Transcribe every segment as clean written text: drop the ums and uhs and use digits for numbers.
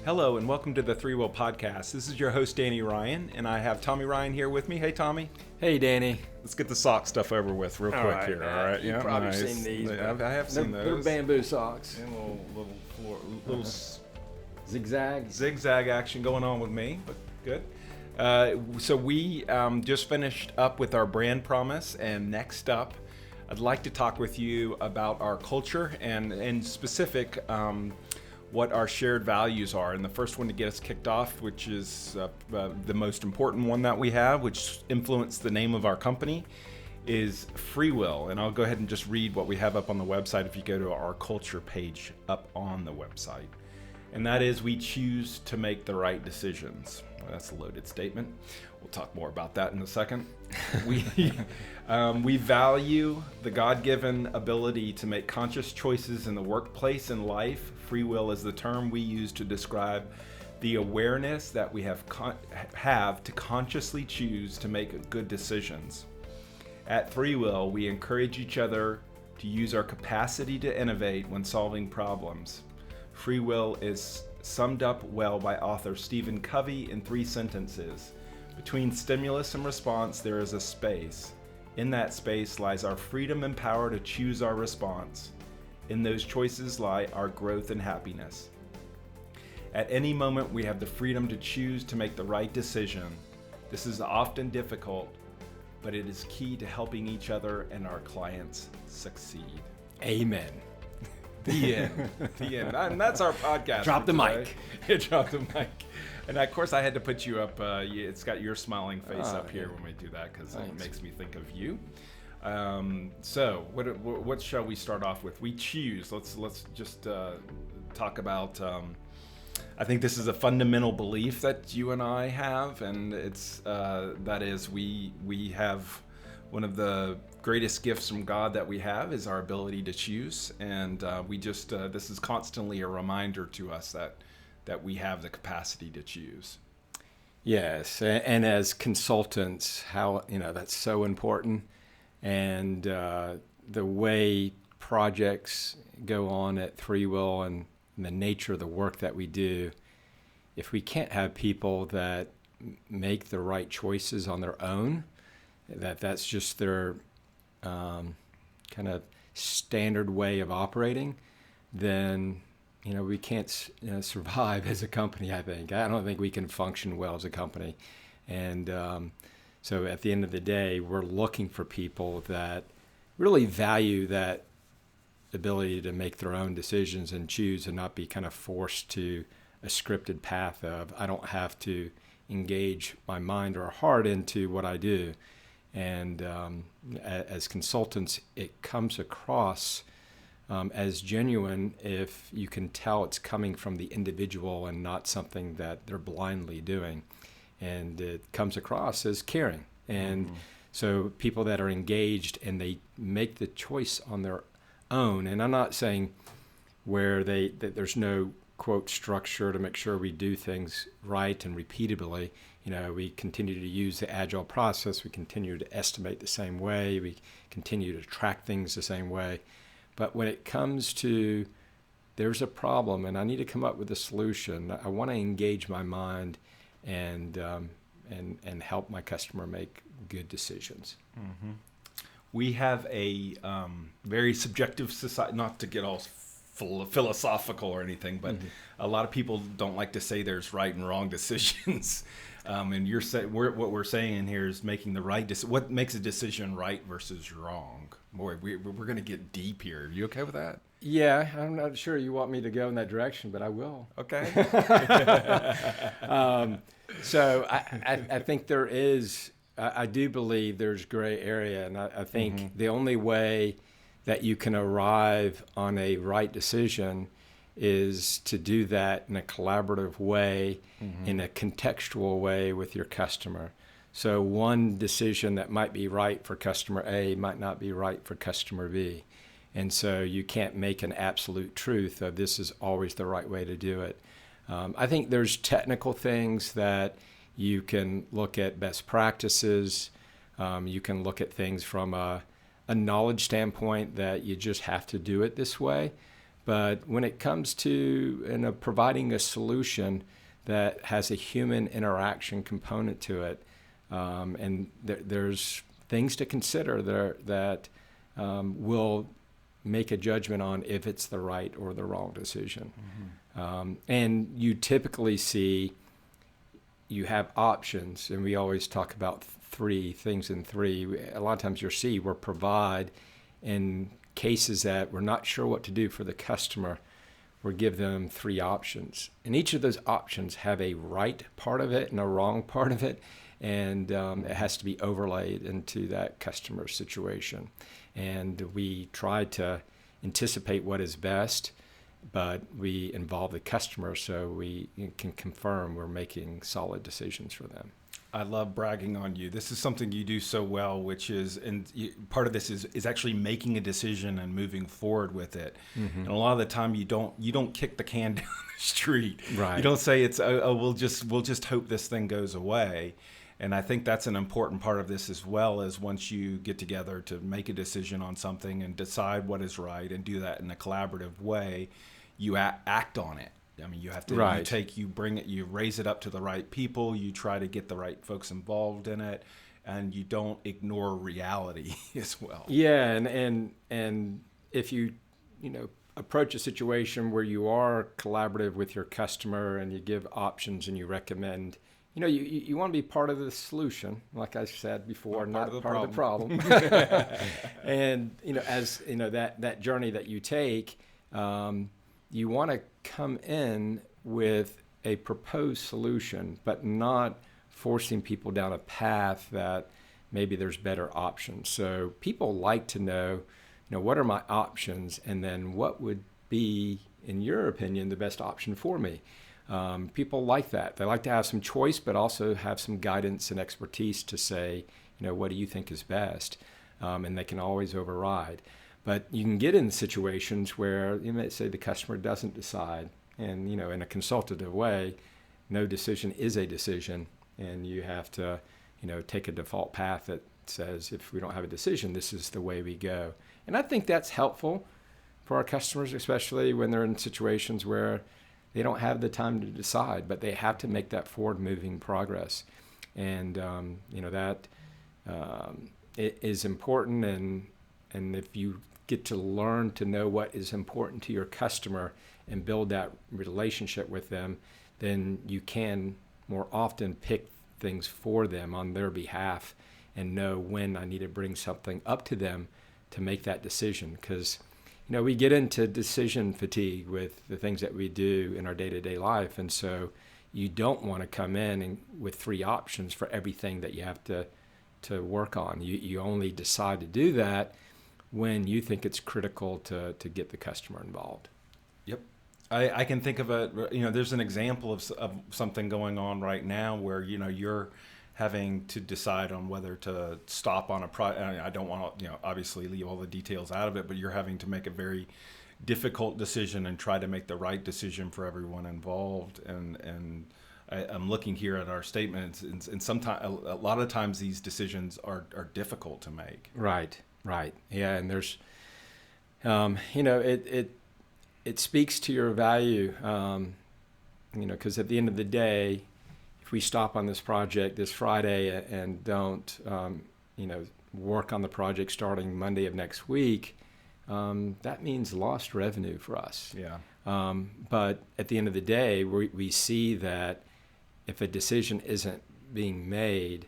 Hello and welcome to the ThreeWill podcast. This is your host, Danny Ryan, and I have Tommy Ryan here with me. Hey, Tommy. Hey, Danny. Let's get the sock stuff over with real quick here, all right? You've probably seen these. I have seen those. They're bamboo socks. And little Zigzag. zigzag action going on with me, but good. So we just finished up with our brand promise, and next up, I'd like to talk with you about our culture and in specific, what our shared values are. And the first one to get us kicked off, which is the most important one that we have, which influenced the name of our company, is ThreeWill. And I'll go ahead and just read what we have up on the website if you go to our culture page up on the website. And that is, we choose to make the right decisions. Well, that's a loaded statement. We'll talk more about that in a second. We value the God-given ability to make conscious choices in the workplace and life. Free will is the term we use to describe the awareness that we have to consciously choose to make good decisions. At ThreeWill, we encourage each other to use our capacity to innovate when solving problems. Free will is summed up well by author Stephen Covey in 3 sentences. Between stimulus and response, there is a space. In that space lies our freedom and power to choose our response. In those choices lie our growth and happiness. At any moment, we have the freedom to choose to make the right decision. This is often difficult, but it is key to helping each other and our clients succeed. Amen. The end. The end. And that's our podcast. Drop the mic. Drop the mic. And of course, I had to put you up. It's got your smiling face up here when we do that because it makes me think of you. So, what shall we start off with? We choose. Let's just talk about. I think this is a fundamental belief that you and I have, and it's that is we have one of the greatest gifts from God that we have is our ability to choose, and we just this is constantly a reminder to us that we have the capacity to choose. Yes, and as consultants, how that's so important, and the way projects go on at ThreeWill and the nature of the work that we do, if we can't have people that make the right choices on their own, that's just their kind of standard way of operating, then we can't survive as a company. I don't think we can function well as a company, and so at the end of the day, we're looking for people that really value that ability to make their own decisions and choose, and not be kind of forced to a scripted path of I don't have to engage my mind or heart into what I do. And as consultants, it comes across as genuine if you can tell it's coming from the individual and not something that they're blindly doing. And it comes across as caring. And so people that are engaged and they make the choice on their own, and I'm not saying where that there's no quote structure to make sure we do things right and repeatably. We continue to use the agile process. We continue to estimate the same way. We continue to track things the same way. But when it comes to there's a problem and I need to come up with a solution, I want to engage my mind and help my customer make good decisions. Mm-hmm. We have a very subjective society, not to get all philosophical or anything, but a lot of people don't like to say there's right and wrong decisions. And what we're saying in here is making the right decision. What makes a decision right versus wrong? Boy, we're going to get deep here. Are you okay with that? Yeah, I'm not sure you want me to go in that direction, but I will. Okay. So I think there is, I do believe there's gray area, and I think the only way that you can arrive on a right decision is to do that in a collaborative way, in a contextual way with your customer. So one decision that might be right for customer A might not be right for customer B. And so you can't make an absolute truth of this is always the right way to do it. I think there's technical things that you can look at best practices. You can look at things from a knowledge standpoint that you just have to do it this way. But when it comes to providing a solution that has a human interaction component to it, and there's things to consider there that will make a judgment on if it's the right or the wrong decision. And you typically see you have options, and we always talk about three things in three. A lot of times you'll see we'll provide in cases that we're not sure what to do for the customer, we'll give them three options. And each of those options have a right part of it and a wrong part of it, and it has to be overlaid into that customer situation. And we try to anticipate what is best, but we involve the customer so we can confirm we're making solid decisions for them. I love bragging on you. This is something you do so well, which is, and part of this is actually making a decision and moving forward with it. And a lot of the time you don't kick the can down the street. Right. You don't say it's we'll just hope this thing goes away. And I think that's an important part of this as well, as once you get together to make a decision on something and decide what is right and do that in a collaborative way, you act on it. I mean, you have to, you raise it up to the right people, you try to get the right folks involved in it, and you don't ignore reality as well. Yeah, and if you approach a situation where you are collaborative with your customer and you give options and you recommend, you want to be part of the solution, like I said before, not part of the problem. And as that journey that you take, you want to come in with a proposed solution, but not forcing people down a path that maybe there's better options. So people like to know, what are my options, and then what would be, in your opinion, the best option for me. People like that. They like to have some choice, but also have some guidance and expertise to say, what do you think is best? And they can always override. But you can get in situations where you may say the customer doesn't decide, and in a consultative way, no decision is a decision, and you have to take a default path that says if we don't have a decision, this is the way we go. And I think that's helpful for our customers, especially when they're in situations where they don't have the time to decide, but they have to make that forward-moving progress. And that it is important, and if you get to learn to know what is important to your customer and build that relationship with them, then you can more often pick things for them on their behalf and know when I need to bring something up to them to make that decision. Because we get into decision fatigue with the things that we do in our day-to-day life, and so you don't want to come in with three options for everything that you have to work on. You only decide to do that when you think it's critical to get the customer involved. Yep. I can think of there's an example of something going on right now where, you're having to decide on whether to stop on a project. I don't want to, obviously leave all the details out of it, but you're having to make a very difficult decision and try to make the right decision for everyone involved. And I'm looking here at our statements, and sometimes, a lot of times these decisions are difficult to make. Right. Yeah, and there's, it speaks to your value, because at the end of the day, if we stop on this project this Friday and don't, work on the project starting Monday of next week, that means lost revenue for us. Yeah. But at the end of the day, we see that if a decision isn't being made,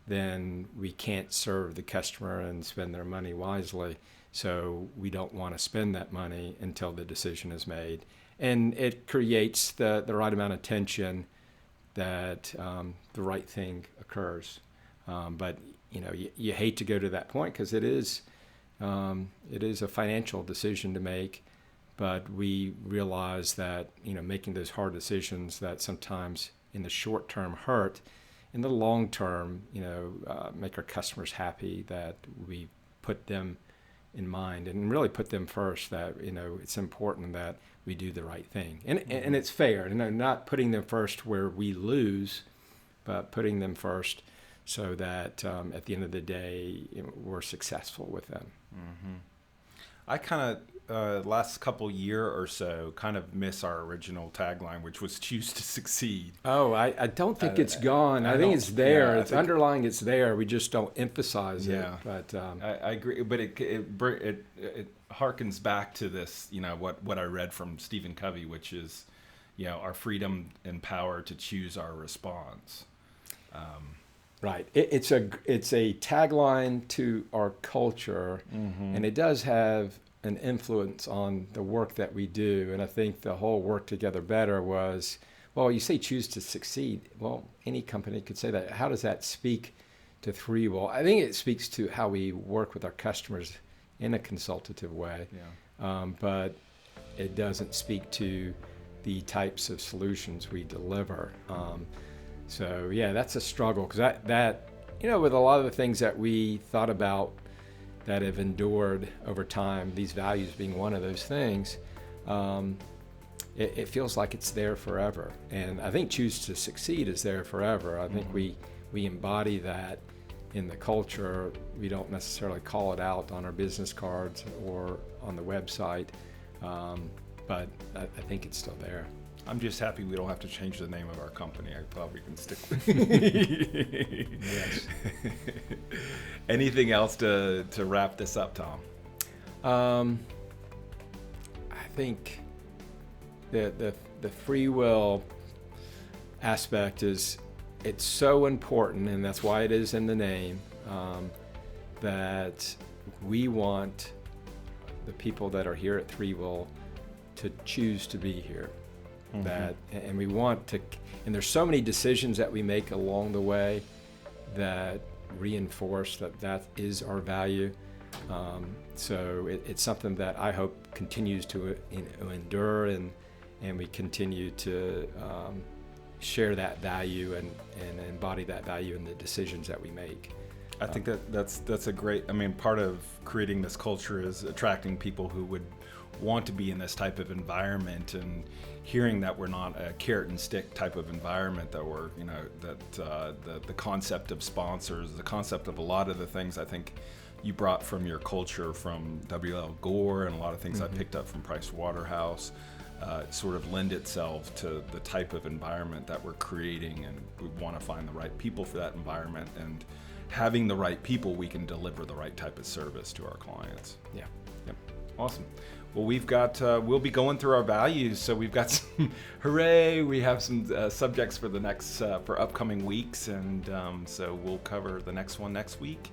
then we can't serve the customer and spend their money wisely. So we don't want to spend that money until the decision is made. And it creates the right amount of tension that the right thing occurs. But you hate to go to that point because it is a financial decision to make. But we realize that making those hard decisions that sometimes in the short term hurt, in the long term, make our customers happy, that we put them in mind and really put them first, that, it's important that we do the right thing. And it's fair, not putting them first where we lose, but putting them first so that at the end of the day, we're successful with them. Mm-hmm. I kind of last couple year or so kind of miss our original tagline, which was "Choose to Succeed." Oh, I don't think it's gone. I think don't- it's there. yeah, I It's think- underlying. It's there. We just don't emphasize Yeah. it. But I agree, but it harkens back to this, what I read from Stephen Covey, which is, our freedom and power to choose our response. right, it's a tagline to our culture, and it does have an influence on the work that we do. And I think the whole work together better was, well, you say choose to succeed. Well, any company could say that. How does that speak to ThreeWill? I think it speaks to how we work with our customers in a consultative way, but it doesn't speak to the types of solutions we deliver. So yeah, that's a struggle, because that with a lot of the things that we thought about that have endured over time, these values being one of those things, it feels like it's there forever. And I think choose to succeed is there forever. I think we embody that in the culture. We don't necessarily call it out on our business cards or on the website, but I think it's still there. I'm just happy we don't have to change the name of our company. I probably can stick with it. Yes. Anything else to wrap this up, Tom? I think the ThreeWill aspect it's so important, and that's why it is in the name, that we want the people that are here at ThreeWill to choose to be here. And we want to, and there's so many decisions that we make along the way that reinforce that is our value. So it's something that I hope continues to endure, and we continue to share that value and embody that value in the decisions that we make. I think that's a great, part of creating this culture is attracting people who would want to be in this type of environment, and hearing that we're not a carrot and stick type of environment, that we're, the concept of sponsors, the concept of a lot of the things I think you brought from your culture from W.L. Gore, and a lot of things I picked up from Price Waterhouse, sort of lend itself to the type of environment that we're creating, and we want to find the right people for that environment, and having the right people, we can deliver the right type of service to our clients. Yeah. Yep. Awesome. Well, we'll be going through our values. So we've got some, hooray, we have some subjects for the next, for upcoming weeks. And so we'll cover the next one next week.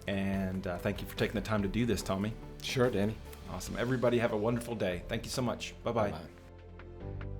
And thank you for taking the time to do this, Tommy. Sure, Danny. Awesome. Everybody have a wonderful day. Thank you so much. Bye-bye. Bye-bye.